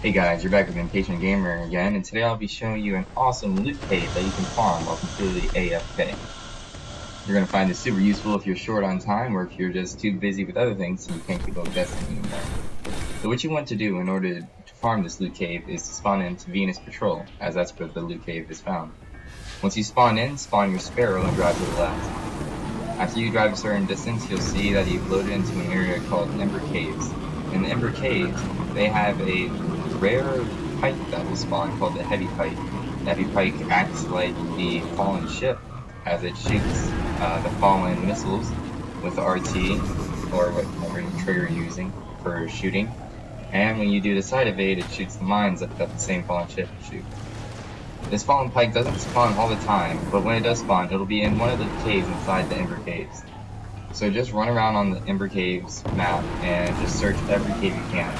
Hey guys, you're back with Impatient Gamer again, and today I'll be showing you an awesome loot cave that you can farm while completely AFK. You're going to find this super useful if you're short on time or if you're just too busy with other things and you can't keep up with Destiny anymore. So what you want to do in order to farm this loot cave is to spawn into Venus Patrol, as that's where the loot cave is found. Once you spawn in, spawn your Sparrow and drive to the left. After you drive a certain distance, you'll see that you've loaded into an area called Ember Caves. In the Ember Caves, they have a rare pike that will spawn called the Heavy Pike. The Heavy Pike acts like the fallen ship as it shoots the fallen missiles with the RT, or whatever trigger you're using for shooting. And when you do the side evade, it shoots the mines that the same fallen ship shoot. This fallen pike doesn't spawn all the time, but when it does spawn, it'll be in one of the caves inside the Ember Caves. So just run around on the Ember Caves map and just search every cave you can.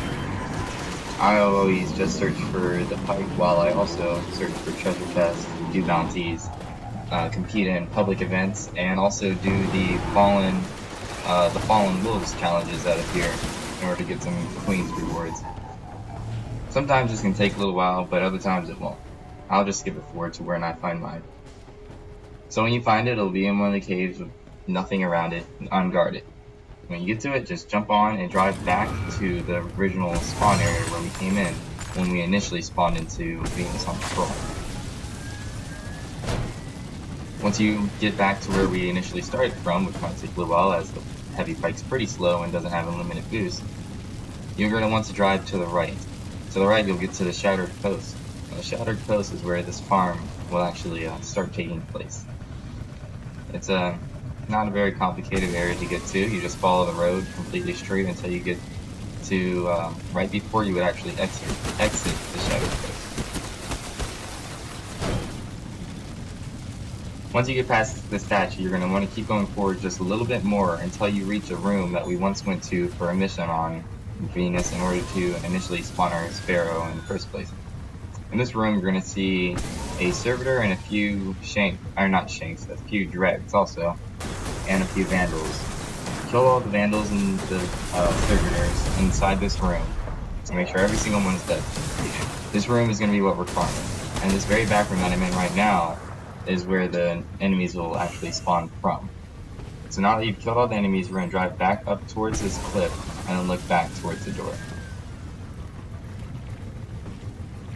I always just search for the pike while I also search for treasure chests, do bounties, compete in public events, and also do the fallen wolves challenges that appear in order to get some Queen's rewards. Sometimes this can take a little while, but other times it won't. I'll just skip it forward to where I find mine. So when you find it, it'll be in one of the caves with nothing around it, unguarded. When you get to it, just jump on and drive back to the original spawn area where we came in when we initially spawned into Venus on Patrol. Once you get back to where we initially started from, which might take a little while as the Heavy Pike's pretty slow and doesn't have a limited boost, you're going to want to drive to the right. To the right, you'll get to the Shattered Coast. The Shattered Coast is where this farm will actually start taking place. It's not a very complicated area to get to. You just follow the road completely straight until you get to right before you would actually exit the Shattered Coast. Once you get past the statue, you're going to want to keep going forward just a little bit more until you reach a room that we once went to for a mission on Venus in order to initially spawn our Sparrow in the first place. In this room, you're going to see a servitor and a few a few dregs also, and a few vandals. Kill all the vandals and the servitors inside this room to make sure every single one is dead. This room is going to be what we're farming, and this very back room that I'm in right now is where the enemies will actually spawn from. So now that you've killed all the enemies, we're going to drive back up towards this cliff and then look back towards the door.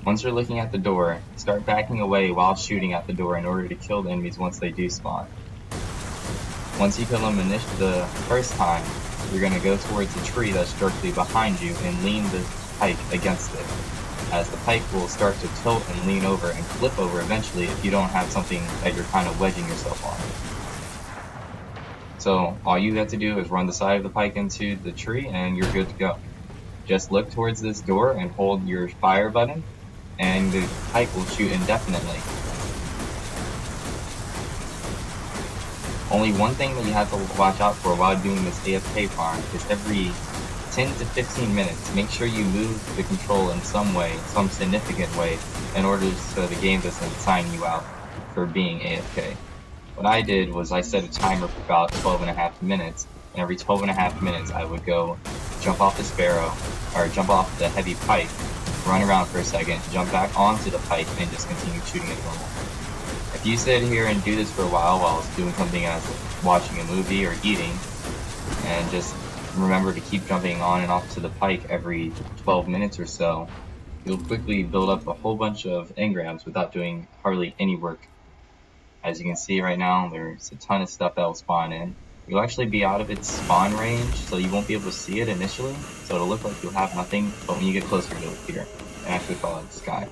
Once you're looking at the door, start backing away while shooting at the door in order to kill the enemies once they do spawn. Once you kill them the first time, you're going to go towards the tree that's directly behind you and lean the pike against it, as the pike will start to tilt and lean over and flip over eventually if you don't have something that you're kind of wedging yourself on. So all you have to do is run the side of the pike into the tree and you're good to go. Just look towards this door and hold your fire button, and the pike will shoot indefinitely. Only one thing that you have to watch out for while doing this AFK farm is every 10 to 15 minutes, make sure you move the control in some way, some significant way, in order so the game doesn't sign you out for being AFK. What I did was I set a timer for about 12.5 minutes, and every 12.5 minutes I would go jump off the Sparrow, or jump off the Heavy Pike, run around for a second, jump back onto the pike, and just continue shooting as normal. If you sit here and do this for a while doing something as watching a movie or eating, and just remember to keep jumping on and off to the pike every 12 minutes or so, you'll quickly build up a whole bunch of engrams without doing hardly any work. As you can see right now, there's a ton of stuff that will spawn in. You'll actually be out of its spawn range, so you won't be able to see it initially, so it'll look like you'll have nothing, but when you get closer it'll appear and actually fall out of the sky.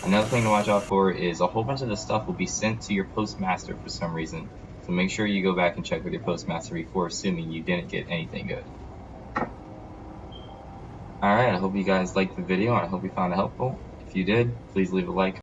Another thing to watch out for is a whole bunch of this stuff will be sent to your postmaster for some reason, so make sure you go back and check with your postmaster before assuming you didn't get anything good. Alright, I hope you guys liked the video and I hope you found it helpful. If you did, please leave a like.